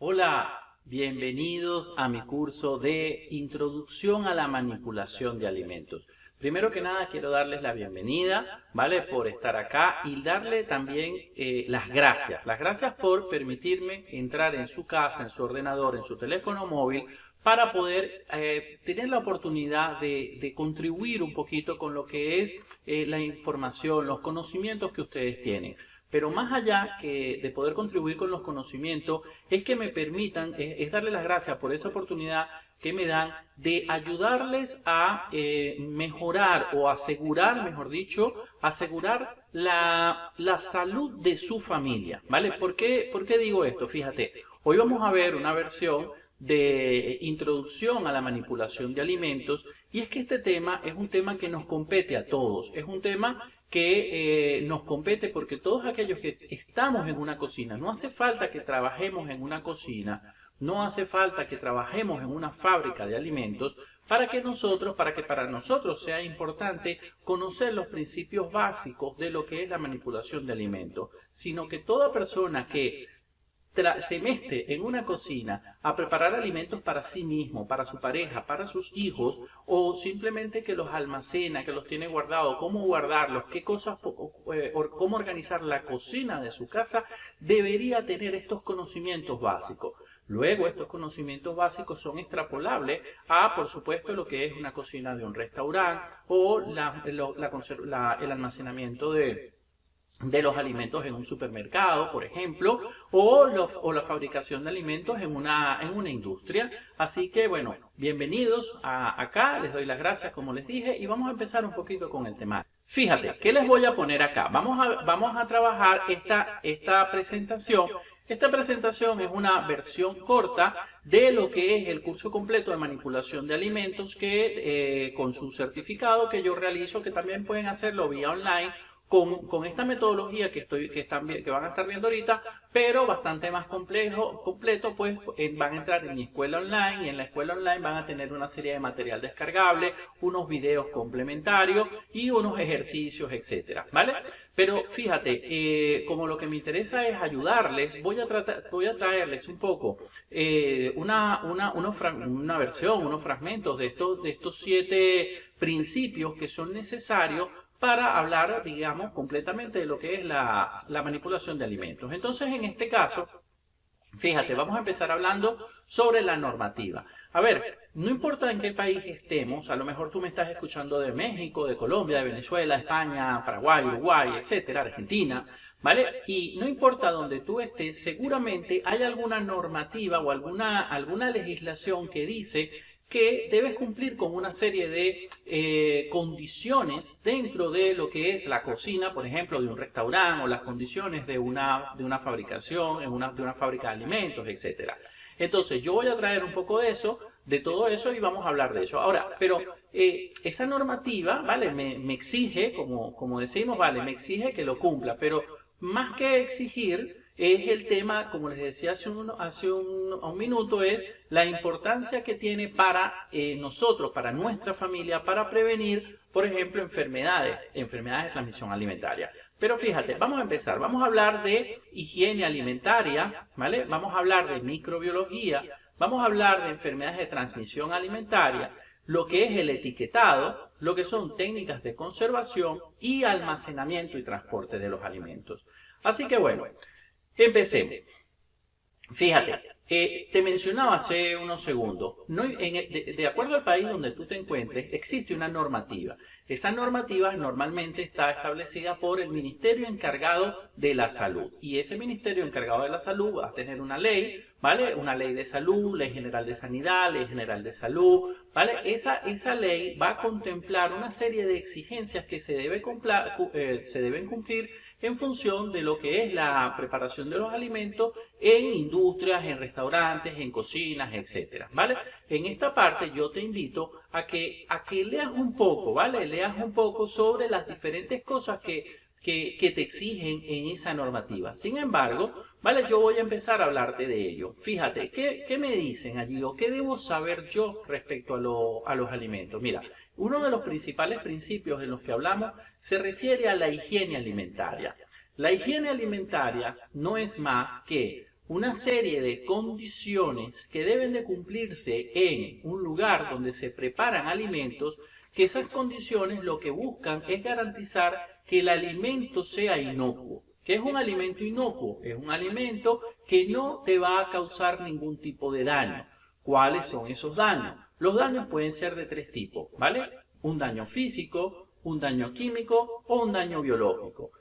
Hola, bienvenidos a mi curso de Introducción a la Manipulación de Alimentos. Primero que nada quiero darles la bienvenida, ¿vale? Por estar acá y darle también las gracias. Las gracias por permitirme entrar en su casa, en su ordenador, en su teléfono móvil, para poder tener la oportunidad de contribuir un poquito con lo que es la información, los conocimientos que ustedes tienen. Pero más allá de poder contribuir con los conocimientos, es que me permitan, es darle las gracias por esa oportunidad que me dan de ayudarles a mejorar o asegurar, mejor dicho, asegurar la salud de su familia, ¿vale? ¿Por qué digo esto? Fíjate, hoy vamos a ver una versión de introducción a la manipulación de alimentos, y es que este tema es un tema que nos compete a todos, es un tema que nos compete porque todos aquellos que estamos en una cocina, no hace falta que trabajemos en una cocina, no hace falta que trabajemos en una fábrica de alimentos para que para nosotros sea importante conocer los principios básicos de lo que es la manipulación de alimentos, sino que toda persona que se mete en una cocina a preparar alimentos para sí mismo, para su pareja, para sus hijos, o simplemente que los almacena, que los tiene guardados, cómo guardarlos, qué cosas, cómo organizar la cocina de su casa, debería tener estos conocimientos básicos. Luego, estos conocimientos básicos son extrapolables a, por supuesto, lo que es una cocina de un restaurante o el almacenamiento de los alimentos en un supermercado, por ejemplo, o la fabricación de alimentos en una industria. Así que, bueno, bienvenidos acá, les doy las gracias, como les dije, y vamos a empezar un poquito con el tema. Fíjate, ¿qué les voy a poner acá? Vamos a trabajar esta presentación. Esta presentación es una versión corta de lo que es el curso completo de manipulación de alimentos que con su certificado que yo realizo, que también pueden hacerlo vía online, con esta metodología que van a estar viendo ahorita, pero bastante más completo, pues van a entrar en mi escuela online, y en la escuela online van a tener una serie de material descargable, unos videos complementarios y unos ejercicios, etcétera, ¿vale? Pero fíjate, como lo que me interesa es ayudarles, voy a traerles un poco una versión, unos fragmentos de estos 7 principios que son necesarios para hablar, digamos, completamente de lo que es la manipulación de alimentos. Entonces, en este caso, fíjate, vamos a empezar hablando sobre la normativa. A ver, no importa en qué país estemos, a lo mejor tú me estás escuchando de México, de Colombia, de Venezuela, España, Paraguay, Uruguay, etcétera, Argentina, ¿vale? Y no importa donde tú estés, seguramente hay alguna normativa o alguna legislación que dice que debes cumplir con una serie de condiciones dentro de lo que es la cocina, por ejemplo, de un restaurante, o las condiciones de una fabricación, de una fábrica de alimentos, etcétera. Entonces, yo voy a traer un poco de todo eso, y vamos a hablar de eso. Ahora, pero esa normativa, ¿vale? Me exige, como decimos, ¿vale? Me exige que lo cumpla, pero más que exigir, es el tema, como les decía hace un minuto, es la importancia que tiene para nosotros, para nuestra familia, para prevenir, por ejemplo, enfermedades de transmisión alimentaria. Pero fíjate, vamos a empezar, vamos a hablar de higiene alimentaria, ¿vale? Vamos a hablar de microbiología, vamos a hablar de enfermedades de transmisión alimentaria, lo que es el etiquetado, lo que son técnicas de conservación y almacenamiento y transporte de los alimentos. Así que bueno, empecemos. Fíjate, te mencionaba hace unos segundos, de acuerdo al país donde tú te encuentres, existe una normativa. Esa normativa normalmente está establecida por el Ministerio encargado de la Salud. Y ese Ministerio encargado de la Salud va a tener una ley, ¿vale? Una ley de salud, ley general de sanidad, ley general de salud, ¿vale? Esa ley va a contemplar una serie de exigencias que se deben cumplir en función de lo que es la preparación de los alimentos en industrias, en restaurantes, en cocinas, etcétera, ¿vale? En esta parte yo te invito a que leas un poco, ¿vale? Leas un poco sobre las diferentes cosas que te exigen en esa normativa. Sin embargo, ¿vale? Yo voy a empezar a hablarte de ello. Fíjate, ¿qué me dicen allí o qué debo saber yo respecto a los alimentos? Mira, uno de los principales principios en los que hablamos se refiere a la higiene alimentaria. La higiene alimentaria no es más que una serie de condiciones que deben de cumplirse en un lugar donde se preparan alimentos, que esas condiciones lo que buscan es garantizar que el alimento sea inocuo. ¿Qué es un alimento inocuo? Es un alimento que no te va a causar ningún tipo de daño. ¿Cuáles son esos daños? Los daños pueden ser de tres tipos, ¿vale? Un daño físico, un daño químico o un daño biológico.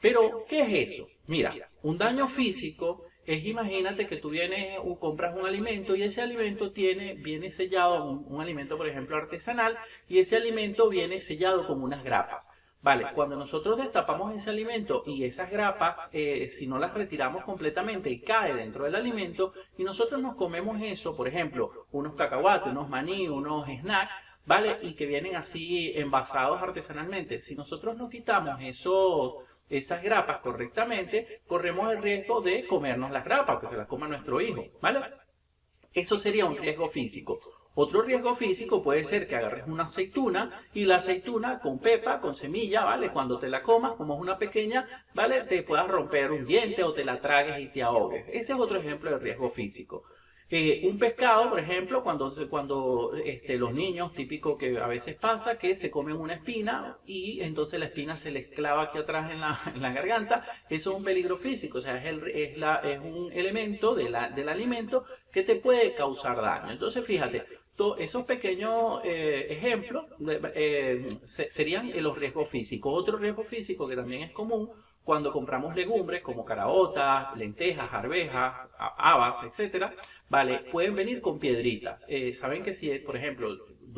Pero, ¿qué es eso? Mira, un daño físico es, imagínate que tú vienes o compras un alimento y ese alimento viene sellado, un alimento por ejemplo artesanal, y ese alimento viene sellado con unas grapas. Vale, cuando nosotros destapamos ese alimento y esas grapas, si no las retiramos completamente y cae dentro del alimento y nosotros nos comemos eso, por ejemplo, unos cacahuates, unos maní, unos snacks, ¿vale? Y que vienen así envasados artesanalmente. Si nosotros no quitamos esas grapas correctamente, corremos el riesgo de comernos las grapas, que se las coma nuestro hijo, ¿vale? Eso sería un riesgo físico. Otro riesgo físico puede ser que agarres una aceituna y la aceituna con pepa, con semilla, ¿vale? Cuando te la comas, como es una pequeña, ¿vale? Te puedas romper un diente o te la tragues y te ahogues. Ese es otro ejemplo de riesgo físico. Un pescado, por ejemplo, cuando los niños, típico que a veces pasa, que se comen una espina y entonces la espina se les clava aquí atrás en la garganta, eso es un peligro físico, o sea, es un elemento del alimento que te puede causar daño. Entonces, fíjate, esos pequeños ejemplos serían los riesgos físicos. Otro riesgo físico que también es común cuando compramos legumbres como caraotas, lentejas, arvejas, habas, etcétera, vale, pueden venir con piedritas. Saben que si, por ejemplo,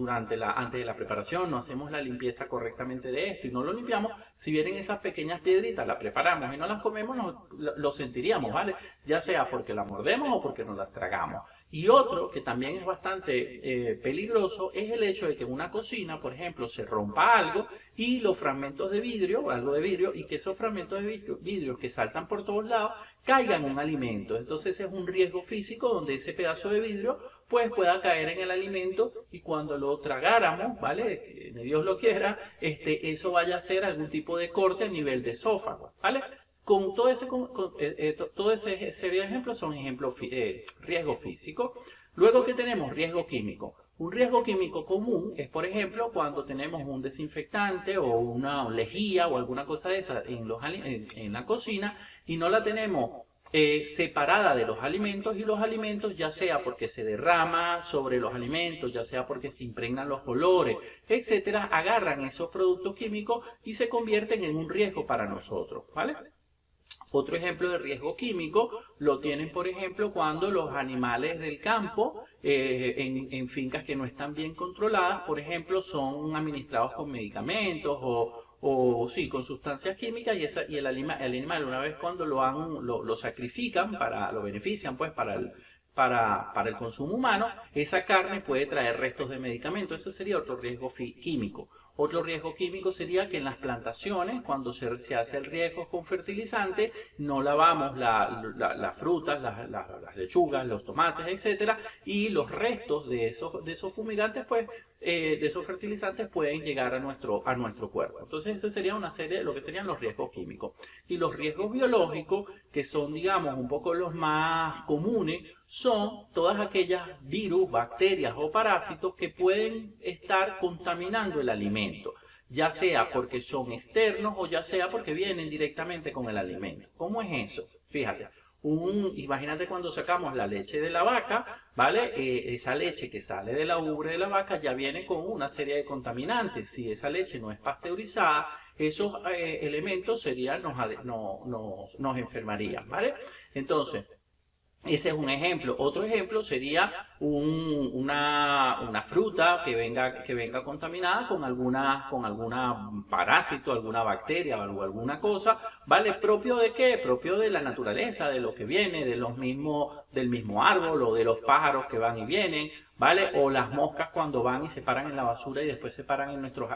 antes de la preparación no hacemos la limpieza correctamente de esto y no lo limpiamos, si vienen esas pequeñas piedritas, las preparamos y no las comemos, lo sentiríamos, ¿vale? Ya sea porque las mordemos o porque nos las tragamos. Y otro que también es bastante peligroso es el hecho de que en una cocina, por ejemplo, se rompa algo y los fragmentos de vidrio, algo de vidrio, y que esos fragmentos de vidrio que saltan por todos lados caigan en un alimento. Entonces es un riesgo físico donde ese pedazo de vidrio pues pueda caer en el alimento y cuando lo tragáramos, ¿vale? Que Dios lo quiera, eso vaya a ser algún tipo de corte a nivel de esófago, ¿vale? Con todo ese serie de ejemplos son ejemplos riesgo físico. Luego que tenemos riesgo químico. Un riesgo químico común es, por ejemplo, cuando tenemos un desinfectante o una lejía o alguna cosa de esa en la cocina y no la tenemos separada de los alimentos y los alimentos ya sea porque se derrama sobre los alimentos, ya sea porque se impregnan los olores, etcétera, agarran esos productos químicos y se convierten en un riesgo para nosotros, ¿vale? Otro ejemplo de riesgo químico lo tienen, por ejemplo, cuando los animales del campo, en fincas que no están bien controladas, por ejemplo, son administrados con medicamentos o sí, con sustancias químicas y el animal una vez cuando lo sacrifican, lo benefician pues para el consumo humano, esa carne puede traer restos de medicamentos. Ese sería otro riesgo químico. Otro riesgo químico sería que en las plantaciones, cuando se hace el riego con fertilizante, no lavamos las frutas, las lechugas, los tomates, etcétera, y los restos de esos fumigantes, pues, de esos fertilizantes pueden llegar a nuestro cuerpo. Entonces, esa sería una serie de lo que serían los riesgos químicos. Y los riesgos biológicos, que son, digamos, un poco los más comunes, son todas aquellas virus, bacterias o parásitos que pueden estar contaminando el alimento, ya sea porque son externos o ya sea porque vienen directamente con el alimento. ¿Cómo es eso? Fíjate, imagínate cuando sacamos la leche de la vaca, ¿vale? Esa leche que sale de la ubre de la vaca ya viene con una serie de contaminantes. Si esa leche no es pasteurizada, esos elementos nos enfermarían, ¿vale? Entonces, ese es un ejemplo. Otro ejemplo sería una fruta que venga contaminada con alguna parásito, alguna bacteria o alguna cosa, ¿vale? ¿Propio de qué? Propio de la naturaleza, de lo que viene, del mismo árbol o de los pájaros que van y vienen, ¿vale? O las moscas cuando van y se paran en la basura y después se paran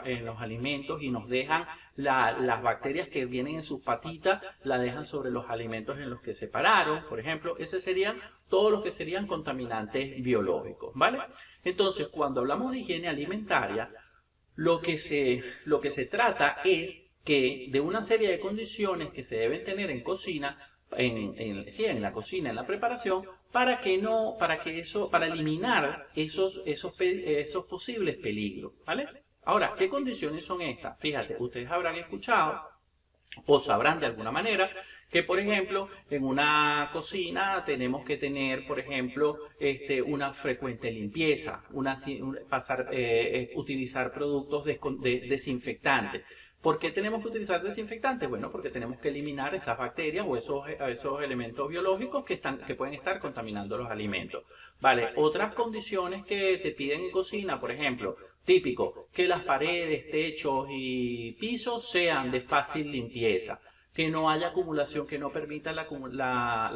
en los alimentos y nos dejan las bacterias que vienen en sus patitas, la dejan sobre los alimentos en los que se pararon, por ejemplo. Esos serían todos los que serían contaminantes biológicos, ¿vale? Entonces, cuando hablamos de higiene alimentaria, lo que se trata es que de una serie de condiciones que se deben tener en cocina en la cocina, en la preparación, para eliminar esos posibles peligros, ¿vale? Ahora, ¿qué condiciones son estas? Fíjate, ustedes habrán escuchado o sabrán de alguna manera que, por ejemplo, en una cocina tenemos que tener, por ejemplo, una frecuente limpieza, utilizar productos desinfectantes. ¿Por qué tenemos que utilizar desinfectantes? Bueno, porque tenemos que eliminar esas bacterias o esos elementos biológicos que pueden estar contaminando los alimentos. Vale, otras condiciones que te piden en cocina, por ejemplo, típico, que las paredes, techos y pisos sean de fácil limpieza, que no haya acumulación, que no permita la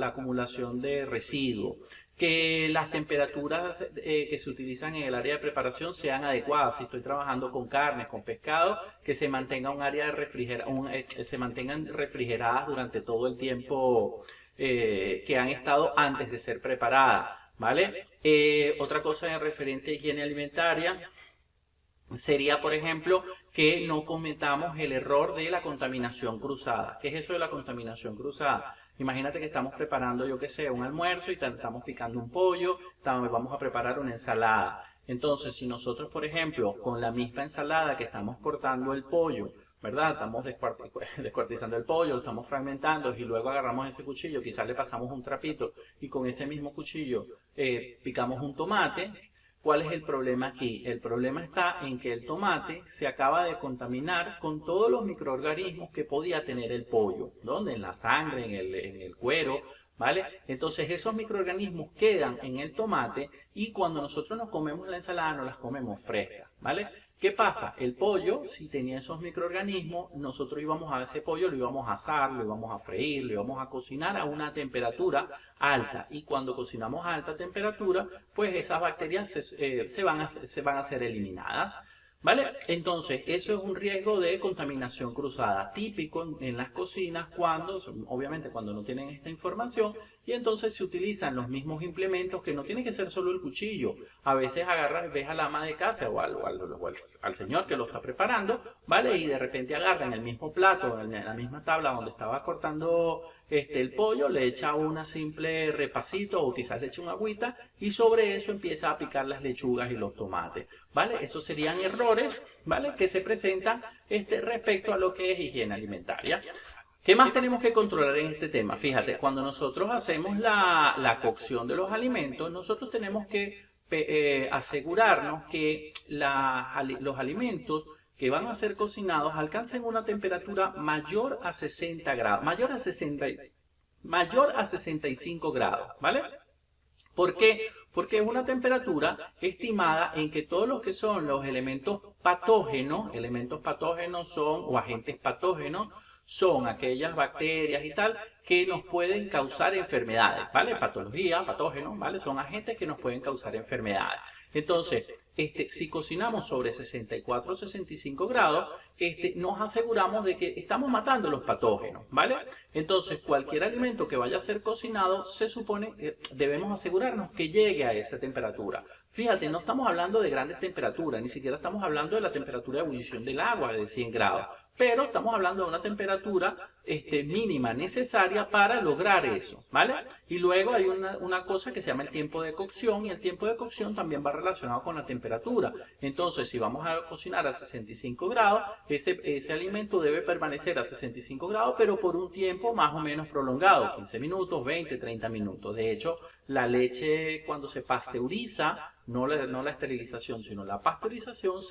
acumulación de residuos, que las temperaturas que se utilizan en el área de preparación sean adecuadas. Si estoy trabajando con carne, con pescado, que se mantenga un área de se mantengan refrigeradas durante todo el tiempo que han estado antes de ser preparadas, ¿vale? Otra cosa en referente a higiene alimentaria sería, por ejemplo, que no cometamos el error de la contaminación cruzada. ¿Qué es eso de la contaminación cruzada? Imagínate que estamos preparando, yo qué sé, un almuerzo y estamos picando un pollo, vamos a preparar una ensalada. Entonces, si nosotros, por ejemplo, con la misma ensalada que estamos cortando el pollo, ¿verdad? Estamos descuartizando el pollo, lo estamos fragmentando y luego agarramos ese cuchillo, quizás le pasamos un trapito y con ese mismo cuchillo picamos un tomate. ¿Cuál es el problema aquí? El problema está en que el tomate se acaba de contaminar con todos los microorganismos que podía tener el pollo. ¿Dónde? En la sangre, en el cuero, ¿vale? Entonces esos microorganismos quedan en el tomate y cuando nosotros nos comemos la ensalada nos las comemos frescas, ¿vale? ¿Qué pasa? El pollo, si tenía esos microorganismos, nosotros íbamos a ese pollo, lo íbamos a asar, lo íbamos a freír, lo íbamos a cocinar a una temperatura alta. Y cuando cocinamos a alta temperatura, pues esas bacterias se van a ser eliminadas. ¿Vale? Entonces, eso es un riesgo de contaminación cruzada, típico en las cocinas obviamente cuando no tienen esta información, y entonces se utilizan los mismos implementos que no tiene que ser solo el cuchillo. A veces ves a la ama de casa o al señor que lo está preparando, ¿vale? Y de repente agarran el mismo plato, en la misma tabla donde estaba cortando el pollo, le echa una simple repasito o quizás le echa una agüita y sobre eso empieza a picar las lechugas y los tomates, ¿vale? Esos serían errores, ¿vale? Que se presentan respecto a lo que es higiene alimentaria. ¿Qué más tenemos que controlar en este tema? Fíjate, cuando nosotros hacemos la cocción de los alimentos, nosotros tenemos que asegurarnos que los alimentos que van a ser cocinados alcancen una temperatura mayor a 60 grados, mayor a 65 grados, ¿vale? ¿Por qué? Porque es una temperatura estimada en que todos los que son los elementos patógenos o agentes patógenos, son aquellas bacterias y tal que nos pueden causar enfermedades, ¿vale? Patología, patógenos, ¿vale? Son agentes que nos pueden causar enfermedades. Entonces, si cocinamos sobre 64 o 65 grados, nos aseguramos de que estamos matando los patógenos, ¿vale? Entonces, cualquier alimento que vaya a ser cocinado, se supone que debemos asegurarnos que llegue a esa temperatura. Fíjate, no estamos hablando de grandes temperaturas, ni siquiera estamos hablando de la temperatura de ebullición del agua de 100 grados. Pero estamos hablando de una temperatura mínima necesaria para lograr eso, ¿vale? Y luego hay una cosa que se llama el tiempo de cocción, y el tiempo de cocción también va relacionado con la temperatura. Entonces, si vamos a cocinar a 65 grados, ese alimento debe permanecer a 65 grados, pero por un tiempo más o menos prolongado, 15 minutos, 20, 30 minutos. De hecho, la leche cuando se pasteuriza, no la esterilización, sino la pasteurización,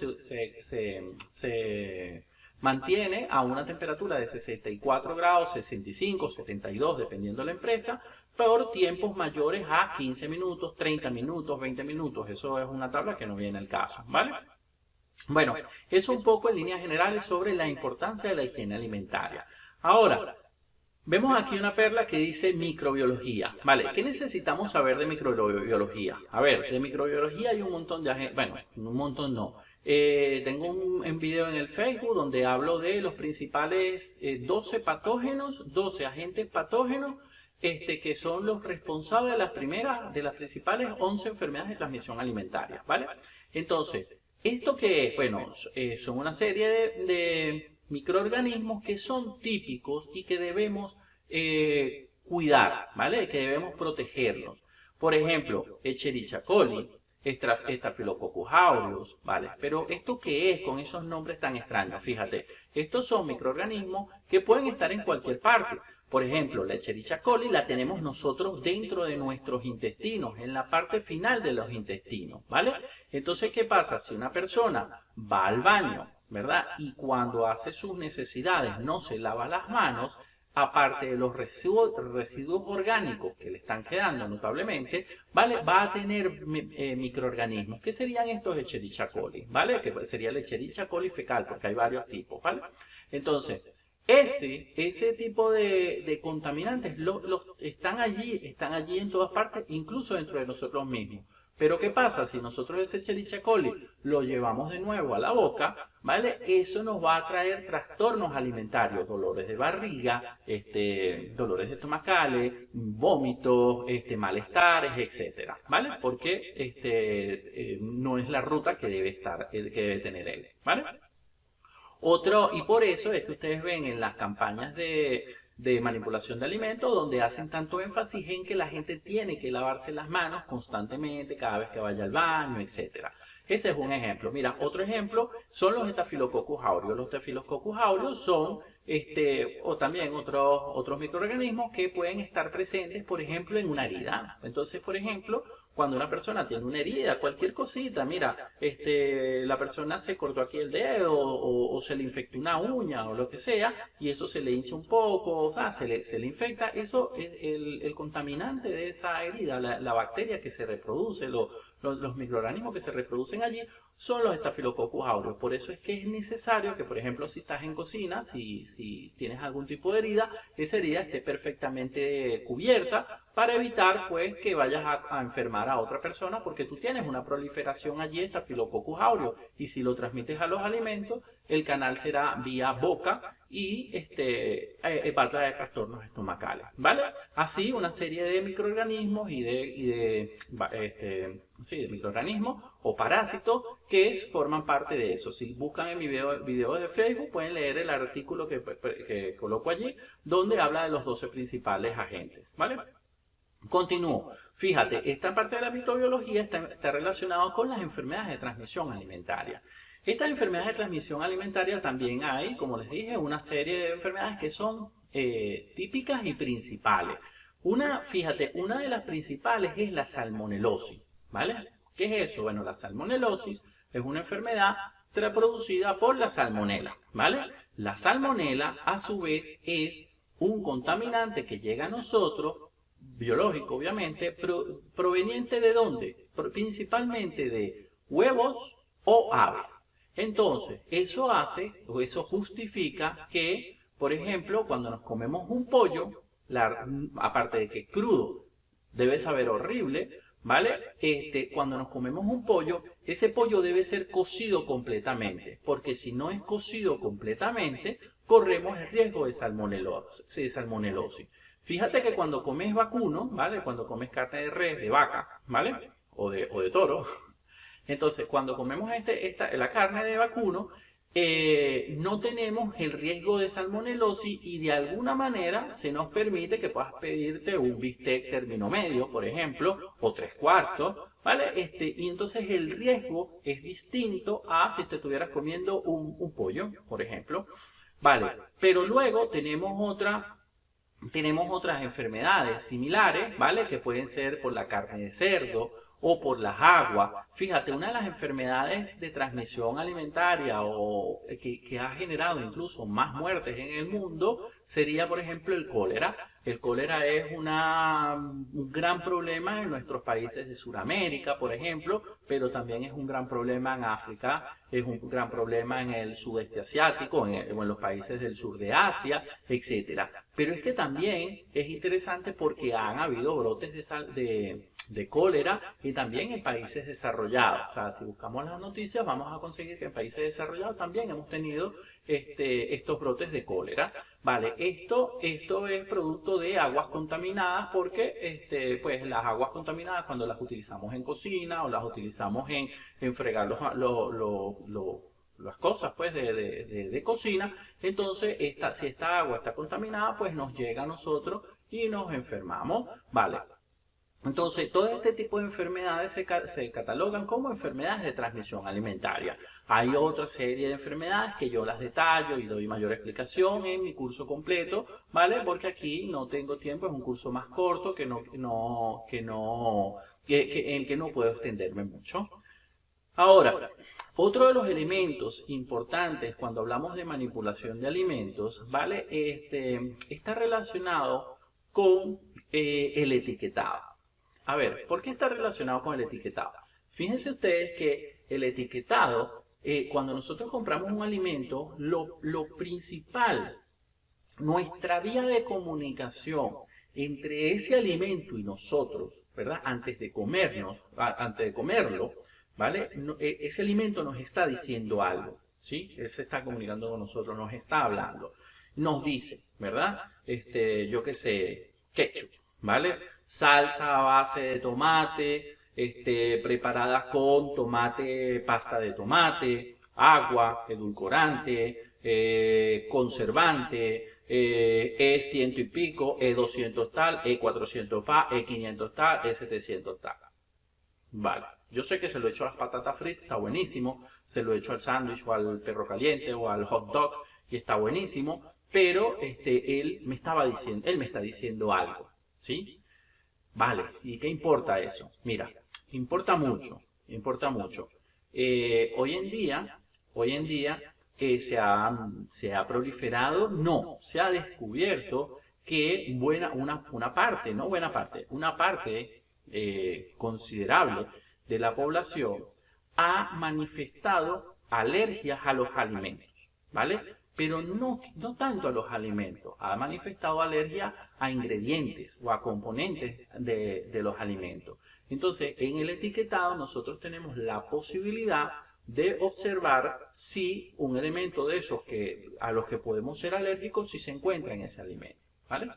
se mantiene a una temperatura de 64 grados, 65, 72, dependiendo de la empresa, por tiempos mayores a 15 minutos, 30 minutos, 20 minutos. Eso es una tabla que no viene al caso, ¿vale? Bueno, eso un poco en líneas generales sobre la importancia de la higiene alimentaria. Ahora, vemos aquí una perla que dice microbiología. Vale, ¿qué necesitamos saber de microbiología? A ver, de microbiología hay un montón de agentes, bueno, un montón no. Tengo un video en el Facebook donde hablo de los principales 12 patógenos, 12 agentes patógenos, que son los responsables de las principales 11 enfermedades de transmisión alimentaria, ¿vale? Entonces, ¿esto qué es? Bueno, son una serie de microorganismos que son típicos y que debemos cuidar, ¿vale? Que debemos protegernos. Por ejemplo, Escherichia coli, Staphylococcus aureus, ¿vale? Pero ¿esto qué es con esos nombres tan extraños? Fíjate, estos son microorganismos que pueden estar en cualquier parte. Por ejemplo, la Escherichia coli la tenemos nosotros dentro de nuestros intestinos, en la parte final de los intestinos, ¿vale? Entonces, ¿qué pasa? Si una persona va al baño, ¿verdad? Y cuando hace sus necesidades no se lava las manos, aparte de los residuos orgánicos que le están quedando notablemente, ¿vale? Va a tener microorganismos. ¿Qué serían estos Escherichia coli? ¿Vale? Que sería la Escherichia coli fecal, porque hay varios tipos, ¿vale? Entonces, ese tipo de contaminantes están allí en todas partes, incluso dentro de nosotros mismos. Pero ¿qué pasa? Si nosotros ese Escherichia coli lo llevamos de nuevo a la boca, ¿vale? Eso nos va a traer trastornos alimentarios, dolores de barriga, dolores estomacales, vómitos, malestares, etcétera, ¿vale? Porque no es la ruta que debe tener él, ¿vale? Y por eso es que ustedes ven en las campañas de manipulación de alimentos donde hacen tanto énfasis en que la gente tiene que lavarse las manos constantemente cada vez que vaya al baño, etcétera. Ese es un ejemplo. Mira, otro ejemplo son los Staphylococcus aureus. Los Staphylococcus aureus son o también otros microorganismos que pueden estar presentes, por ejemplo, en una herida. Entonces, por ejemplo, cuando una persona tiene una herida, cualquier cosita, mira, la persona se cortó aquí el dedo o se le infectó una uña o lo que sea, y eso se le hincha un poco, o sea, se le infecta, eso es el contaminante de esa herida, la bacteria que se reproduce, los microorganismos que se reproducen allí son los Staphylococcus aureus. Por eso es que es necesario que, por ejemplo, si estás en cocina, si tienes algún tipo de herida, esa herida esté perfectamente cubierta para evitar, pues, que vayas a enfermar a otra persona, porque tú tienes una proliferación allí de Staphylococcus aureus, y si lo transmites a los alimentos, el canal será vía boca y va a traer trastornos estomacales, ¿vale? Así, una serie de microorganismos de microorganismos o parásitos que forman parte de eso. Si buscan en mi video de Facebook, pueden leer el artículo que coloco allí, donde habla de los 12 principales agentes, ¿vale? Continúo. Fíjate, esta parte de la microbiología está relacionada con las enfermedades de transmisión alimentaria. Estas enfermedades de transmisión alimentaria también hay, como les dije, una serie de enfermedades que son típicas y principales. Fíjate, una de las principales es la salmonelosis, ¿vale? ¿Qué es eso? Bueno, la salmonelosis es una enfermedad producida por la salmonela, ¿vale? La salmonela, a su vez, es un contaminante que llega a nosotros, biológico obviamente, proveniente ¿de dónde? Principalmente de huevos o aves. Entonces, eso justifica que, por ejemplo, cuando nos comemos un pollo, aparte de que crudo debe saber horrible, ¿vale? Cuando nos comemos un pollo, ese pollo debe ser cocido completamente, porque si no es cocido completamente, corremos el riesgo de salmonelosis. Fíjate que cuando comes vacuno, ¿vale? Cuando comes carne de res, de vaca, ¿vale? O de toro. Entonces, cuando comemos la carne de vacuno, no tenemos el riesgo de salmonelosis y de alguna manera se nos permite que puedas pedirte un bistec término medio, por ejemplo, o 3/4, ¿vale? Y entonces el riesgo es distinto a si te estuvieras comiendo un pollo, por ejemplo, ¿vale? Pero luego tenemos otras enfermedades similares, ¿vale? Que pueden ser por la carne de cerdo o por las aguas. Fíjate, una de las enfermedades de transmisión alimentaria que ha generado incluso más muertes en el mundo sería, por ejemplo, el cólera. El cólera es un gran problema en nuestros países de Sudamérica, por ejemplo, pero también es un gran problema en África, es un gran problema en el sudeste asiático, en los países del sur de Asia, etc. Pero es que también es interesante porque han habido brotes de cólera y también en países desarrollados. O sea, si buscamos las noticias vamos a conseguir que en países desarrollados también hemos tenido estos brotes de cólera. Vale, esto es producto de aguas contaminadas porque pues las aguas contaminadas cuando las utilizamos en cocina o las utilizamos en fregar las cosas pues de cocina, entonces si esta agua está contaminada pues nos llega a nosotros y nos enfermamos, ¿vale? Entonces, todo este tipo de enfermedades se catalogan como enfermedades de transmisión alimentaria. Hay otra serie de enfermedades que yo las detallo y doy mayor explicación en mi curso completo, ¿vale? Porque aquí no tengo tiempo, es un curso más corto en el que no puedo extenderme mucho. Ahora, otro de los elementos importantes cuando hablamos de manipulación de alimentos, ¿vale? Está relacionado con el etiquetado. A ver, ¿por qué está relacionado con el etiquetado? Fíjense ustedes que el etiquetado, cuando nosotros compramos un alimento, lo principal, nuestra vía de comunicación entre ese alimento y nosotros, ¿verdad? Antes de comerlo, ¿vale? Ese alimento nos está diciendo algo, ¿sí? Él se está comunicando con nosotros, nos está hablando. Nos dice, ¿verdad? Yo qué sé, ketchup, ¿vale? Salsa a base de tomate, preparada con tomate, pasta de tomate, agua, edulcorante, conservante, E100 y pico, E200 tal, E400 pa, E500 tal, E700 tal. Vale, yo sé que se lo he hecho a las patatas fritas, está buenísimo, se lo he hecho al sándwich o al perro caliente o al hot dog y está buenísimo, pero él me está diciendo algo, ¿sí? Vale, ¿y qué importa eso? Mira, importa mucho, importa mucho. Hoy en día que se ha proliferado, no, se ha descubierto que una parte considerable de la población ha manifestado alergias a los alimentos, ¿vale? Pero no tanto a los alimentos, ha manifestado alergia a ingredientes o a componentes de los alimentos. Entonces, en el etiquetado nosotros tenemos la posibilidad de observar si un elemento de esos a los que podemos ser alérgicos, si se encuentra en ese alimento, ¿vale?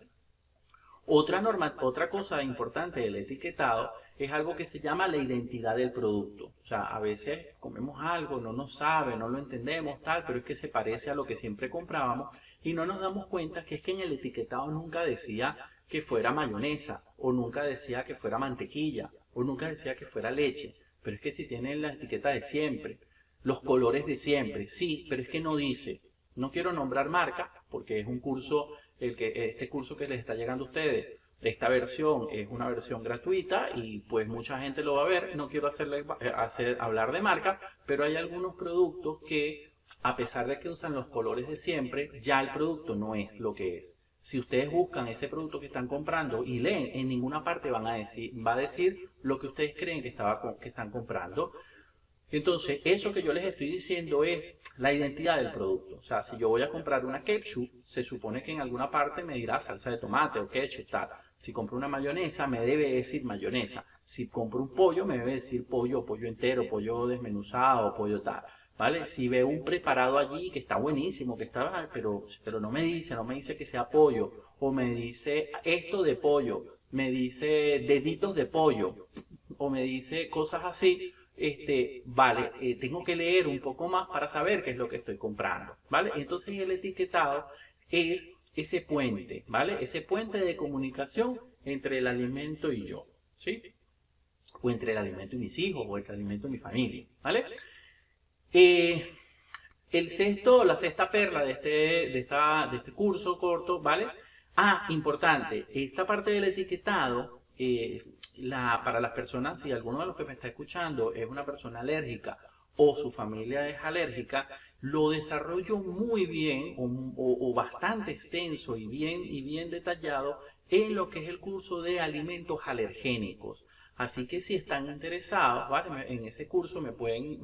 Otra cosa importante del etiquetado es algo que se llama la identidad del producto. O sea, a veces comemos algo, no nos sabe, no lo entendemos, tal, pero es que se parece a lo que siempre comprábamos y no nos damos cuenta que es que en el etiquetado nunca decía que fuera mayonesa, o nunca decía que fuera mantequilla, o nunca decía que fuera leche. Pero es que si tienen la etiqueta de siempre, los colores de siempre, sí, pero es que no dice. No quiero nombrar marca porque es un curso, este curso que les está llegando a ustedes, esta versión es una versión gratuita y pues mucha gente lo va a ver. No quiero hablar de marca, pero hay algunos productos que a pesar de que usan los colores de siempre, ya el producto no es lo que es. Si ustedes buscan ese producto que están comprando y leen, en ninguna parte va a decir lo que ustedes creen que están comprando. Entonces, eso que yo les estoy diciendo es la identidad del producto. O sea, si yo voy a comprar una ketchup, se supone que en alguna parte me dirá salsa de tomate o ketchup, tal. Si compro una mayonesa, me debe decir mayonesa. Si compro un pollo, me debe decir pollo entero, pollo desmenuzado, pollo tal. ¿Vale? Si veo un preparado allí que está buenísimo, pero no me dice que sea pollo, o me dice esto de pollo, me dice deditos de pollo, o me dice cosas así, tengo que leer un poco más para saber qué es lo que estoy comprando, ¿vale? Entonces el etiquetado es ese puente, ¿vale? Ese puente de comunicación entre el alimento y yo, ¿sí? O entre el alimento y mis hijos, o entre el alimento y mi familia, ¿vale? La sexta perla de este curso corto, ¿vale? Importante, esta parte del etiquetado, para las personas, si alguno de los que me está escuchando es una persona alérgica o su familia es alérgica, lo desarrollo muy bien o bastante extenso y bien detallado en lo que es el curso de alimentos alergénicos. Así que si están interesados, ¿vale? En ese curso me pueden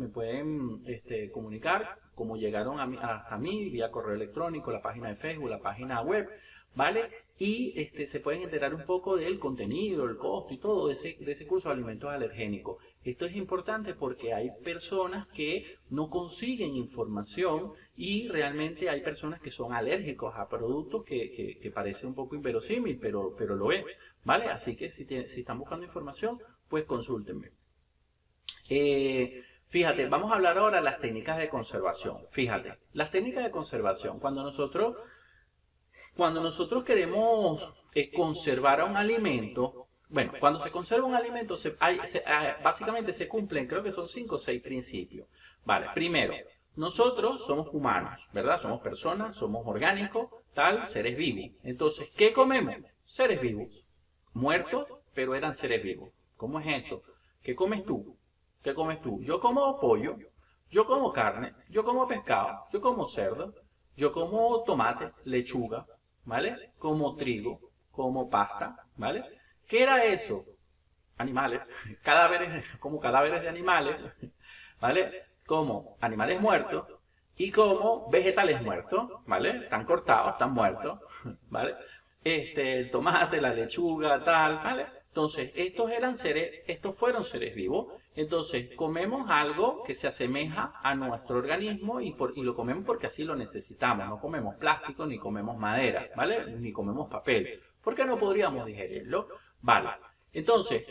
comunicar como llegaron hasta mí vía correo electrónico, la página de Facebook, la página web, ¿vale? Y se pueden enterar un poco del contenido, el costo y todo de ese curso de alimentos alergénicos. Esto es importante porque hay personas que no consiguen información y realmente hay personas que son alérgicos a productos que parece un poco inverosímil, pero lo es, ¿vale? Así que si están buscando información, pues consúltenme. Fíjate, vamos a hablar ahora de las técnicas de conservación. Fíjate, las técnicas de conservación, cuando nosotros Cuando nosotros queremos conservar un alimento, bueno, cuando se conserva un alimento, básicamente se cumplen, creo que son 5 o 6 principios. Vale, primero, nosotros somos humanos, ¿verdad? Somos personas, somos orgánicos, tal, seres vivos. Entonces, ¿qué comemos? Seres vivos. Muertos, pero eran seres vivos. ¿Cómo es eso? ¿Qué comes tú? ¿Qué comes tú? Yo como pollo, yo como carne, yo como pescado, yo como cerdo, yo como tomate, lechuga, ¿vale? Como trigo, como pasta, ¿vale? ¿Qué era eso? Animales, cadáveres, como cadáveres de animales, ¿vale? Como animales muertos y como vegetales muertos, ¿vale? Están cortados, están muertos, ¿vale? El tomate, la lechuga, tal, ¿vale? Entonces, estos fueron seres vivos. Entonces, comemos algo que se asemeja a nuestro organismo y lo comemos porque así lo necesitamos. No comemos plástico, ni comemos madera, ¿vale? Ni comemos papel. ¿Por qué no podríamos digerirlo? Vale. Entonces,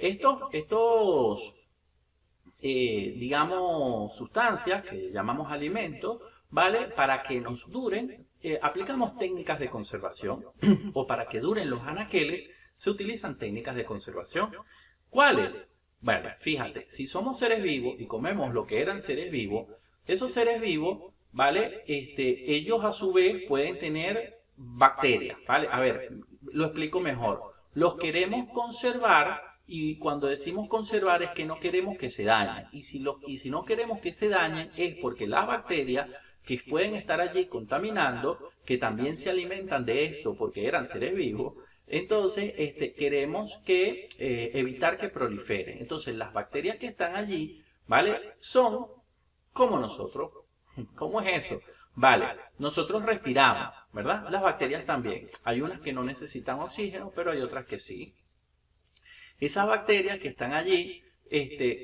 digamos, sustancias que llamamos alimentos, ¿vale? Para que nos duren, aplicamos técnicas de conservación o para que duren los anaqueles, se utilizan técnicas de conservación. ¿Cuáles? Bueno, fíjate, si somos seres vivos y comemos lo que eran seres vivos, esos seres vivos, ¿vale? Ellos a su vez pueden tener bacterias, ¿vale? A ver, lo explico mejor. Los queremos conservar y cuando decimos conservar es que no queremos que se dañen. Y si no queremos que se dañen es porque las bacterias que pueden estar allí contaminando, que también se alimentan de esto porque eran seres vivos, entonces queremos evitar que proliferen. Entonces las bacterias que están allí, ¿vale? Son como nosotros. ¿Cómo es eso? Vale, nosotros respiramos, ¿verdad? Las bacterias también. Hay unas que no necesitan oxígeno, pero hay otras que sí. Esas bacterias que están allí,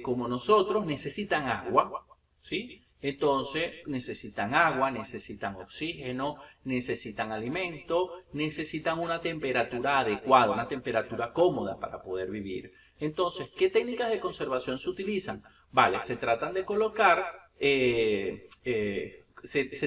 como nosotros, necesitan agua, ¿sí? Entonces necesitan agua, necesitan oxígeno, necesitan alimento, necesitan una temperatura adecuada, una temperatura cómoda para poder vivir. Entonces, ¿qué técnicas de conservación se utilizan? Vale, se tratan de colocar, se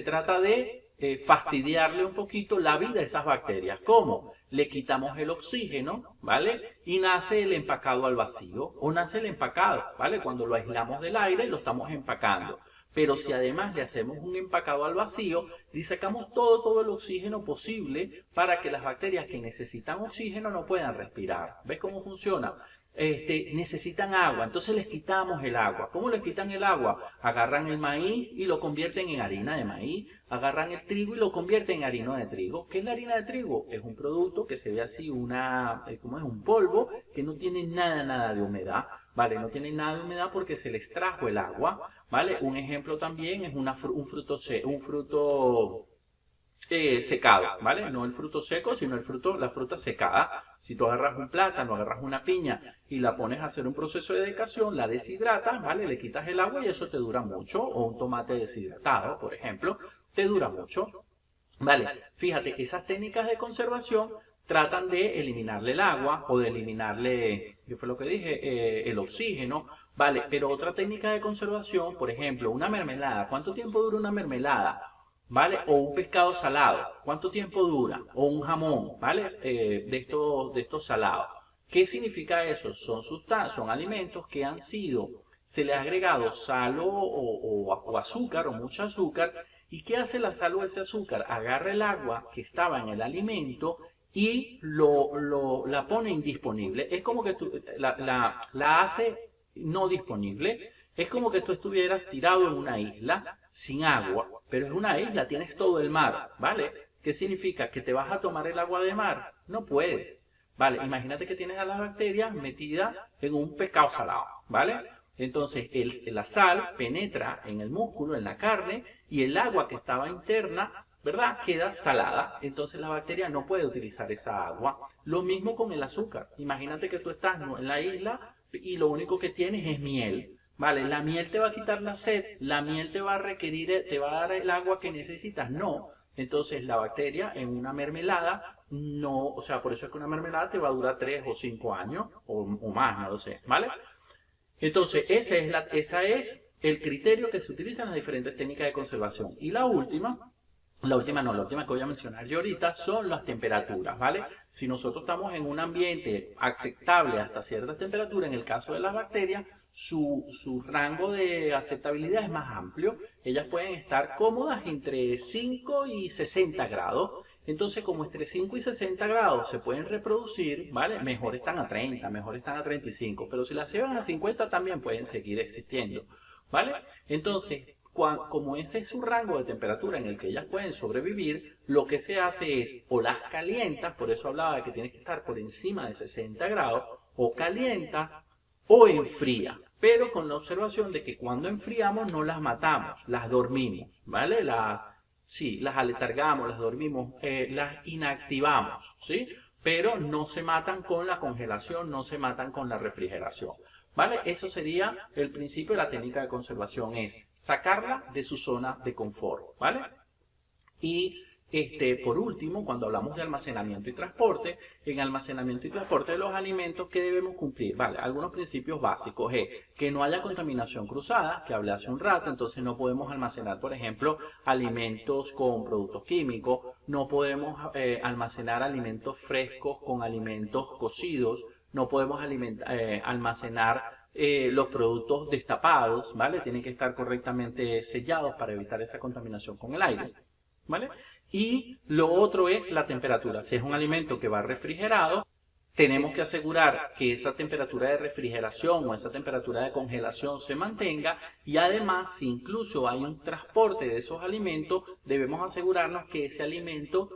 trata de fastidiarle un poquito la vida a esas bacterias. ¿Cómo? Le quitamos el oxígeno, ¿vale? Y nace el empacado al vacío, o nace el empacado, ¿vale? Cuando lo aislamos del aire, lo estamos empacando. Pero si además le hacemos un empacado al vacío, le sacamos todo el oxígeno posible para que las bacterias que necesitan oxígeno no puedan respirar. ¿Ves cómo funciona? Necesitan agua, entonces les quitamos el agua. ¿Cómo les quitan el agua? Agarran el maíz y lo convierten en harina de maíz, agarran el trigo y lo convierten en harina de trigo. ¿Qué es la harina de trigo? Es un producto que se ve así, como es un polvo que no tiene nada de humedad, ¿vale? No tiene nada de humedad porque se les extrajo el agua, ¿vale? Un ejemplo también es un fruto secado, ¿vale? No el fruto seco, sino la fruta secada. Si tú agarras un plátano, agarras una piña y la pones a hacer un proceso de decación, la deshidratas, ¿vale? Le quitas el agua y eso te dura mucho. O un tomate deshidratado, por ejemplo, te dura mucho. Vale, fíjate, esas técnicas de conservación tratan de eliminarle el agua o de eliminarle, ¿qué fue lo que dije? El oxígeno, ¿vale? Pero otra técnica de conservación, por ejemplo, una mermelada. ¿Cuánto tiempo dura una mermelada? ¿Vale? O un pescado salado, ¿cuánto tiempo dura? O un jamón, ¿vale? De estos salados. ¿Qué significa eso? Son alimentos que se les ha agregado sal o azúcar o mucho azúcar. ¿Y qué hace la sal o ese azúcar? Agarra el agua que estaba en el alimento y la pone indisponible. Es como que la hace no disponible. Es como que tú estuvieras tirado en una isla sin agua, pero es una isla, tienes todo el mar, ¿vale? ¿Qué significa? ¿Que te vas a tomar el agua de mar? No puedes, ¿vale? Imagínate que tienes a las bacterias metidas en un pescado salado, ¿vale? Entonces la sal penetra en el músculo, en la carne, y el agua que estaba interna, ¿verdad? Queda salada, entonces la bacteria no puede utilizar esa agua. Lo mismo con el azúcar. Imagínate que tú estás en la isla y lo único que tienes es miel. Vale, la miel te va a quitar la sed, la miel te va a requerir, te va a dar el agua que necesitas. No, entonces la bacteria en una mermelada no, o sea, por eso es que una mermelada te va a durar 3 o 5 años o más, no lo sé, ¿vale? Entonces ese es el criterio que se utiliza en las diferentes técnicas de conservación. Y la última La última no, la última que voy a mencionar yo ahorita son las temperaturas, ¿vale? Si nosotros estamos en un ambiente aceptable hasta cierta temperatura, en el caso de las bacterias, su rango de aceptabilidad es más amplio. Ellas pueden estar cómodas entre 5 y 60 grados. Entonces, como entre 5 y 60 grados se pueden reproducir, ¿vale? Mejor están a 30, mejor están a 35, pero si las llevan a 50 también pueden seguir existiendo, ¿vale? Entonces, como ese es su rango de temperatura en el que ellas pueden sobrevivir, lo que se hace es o las calientas, por eso hablaba de que tienes que estar por encima de 60 grados, o calientas o enfría, pero con la observación de que cuando enfriamos no las matamos, las dormimos, ¿vale? Sí, las aletargamos, las dormimos, las inactivamos, ¿sí? Pero no se matan con la congelación, no se matan con la refrigeración. ¿Vale? Eso sería el principio de la técnica de conservación, es sacarla de su zona de confort, ¿vale? Y por último, cuando hablamos de almacenamiento y transporte, en almacenamiento y transporte de los alimentos, ¿qué debemos cumplir? Vale, algunos principios básicos es que no haya contaminación cruzada, que hablé hace un rato, entonces no podemos almacenar, por ejemplo, alimentos con productos químicos, no podemos almacenar alimentos frescos con alimentos cocidos, no podemos almacenar los productos destapados, ¿vale? Tienen que estar correctamente sellados para evitar esa contaminación con el aire, ¿vale? Y lo otro es la temperatura. Si es un alimento que va refrigerado, tenemos que asegurar que esa temperatura de refrigeración o esa temperatura de congelación se mantenga, y además, si incluso hay un transporte de esos alimentos, debemos asegurarnos que ese alimento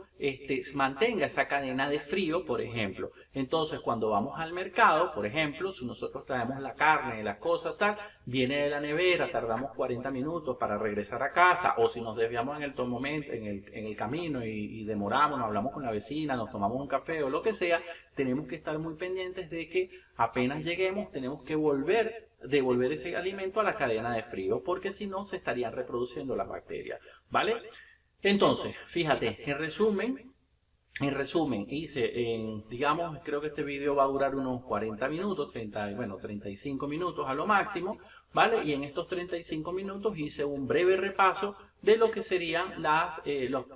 mantenga esa cadena de frío, por ejemplo. Entonces, cuando vamos al mercado, por ejemplo, si nosotros traemos la carne, las cosas tal, viene de la nevera, tardamos 40 minutos para regresar a casa, o si nos desviamos en el momento, en el camino y demoramos, nos hablamos con la vecina, nos tomamos un café o lo que sea, tenemos que estar muy pendientes de que apenas lleguemos tenemos que devolver ese alimento a la cadena de frío, porque si no se estarían reproduciendo las bacterias, ¿vale? Entonces, fíjate, en resumen, digamos, creo que este video va a durar unos 40 minutos, 35 minutos a lo máximo, ¿vale? Y en estos 35 minutos hice un breve repaso de lo que serían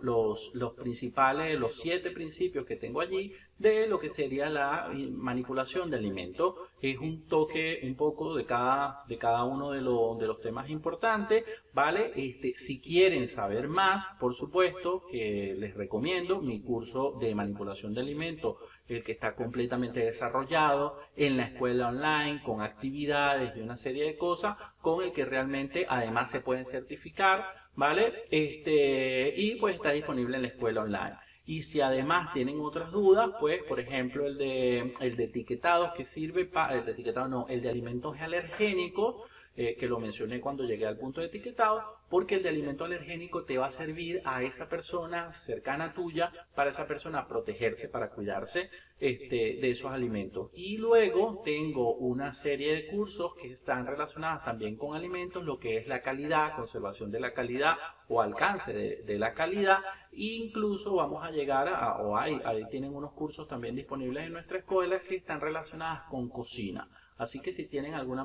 los principales, los 7 principios que tengo allí de lo que sería la manipulación de alimentos. Es un toque un poco de cada uno de los temas importantes, ¿vale? Si quieren saber más, por supuesto, que les recomiendo mi curso de manipulación de alimentos, el que está completamente desarrollado en la escuela online, con actividades y una serie de cosas, con el que realmente además se pueden certificar, ¿vale? Y pues está disponible en la escuela online. Y si además tienen otras dudas, pues por ejemplo el de etiquetados que sirve para, el de alimentos alergénicos, que lo mencioné cuando llegué al punto de etiquetado, porque el de alimento alergénico te va a servir a esa persona cercana tuya, para esa persona protegerse, para cuidarse de esos alimentos. Y luego tengo una serie de cursos que están relacionados también con alimentos, lo que es la calidad, conservación de la calidad o alcance de la calidad. E incluso vamos a llegar ahí tienen unos cursos también disponibles en nuestra escuela que están relacionados con cocina. Así que si tienen alguna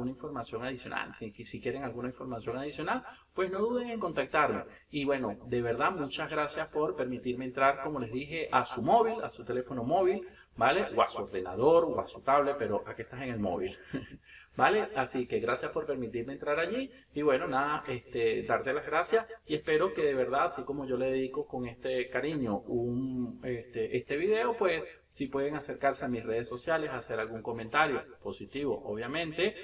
información adicional, si quieren alguna información adicional, pues no duden en contactarme. Y bueno, de verdad, muchas gracias por permitirme entrar, como les dije, a su móvil, a su teléfono móvil, ¿vale? O a su ordenador, o a su tablet, pero aquí estás en el móvil, ¿vale? Así que gracias por permitirme entrar allí. Y bueno, nada, darte las gracias y espero que de verdad, así como yo le dedico con este cariño este video, pues si pueden acercarse a mis redes sociales, hacer algún comentario positivo, obviamente,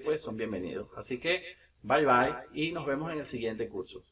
pues son bienvenidos. Así que bye bye y nos vemos en el siguiente curso.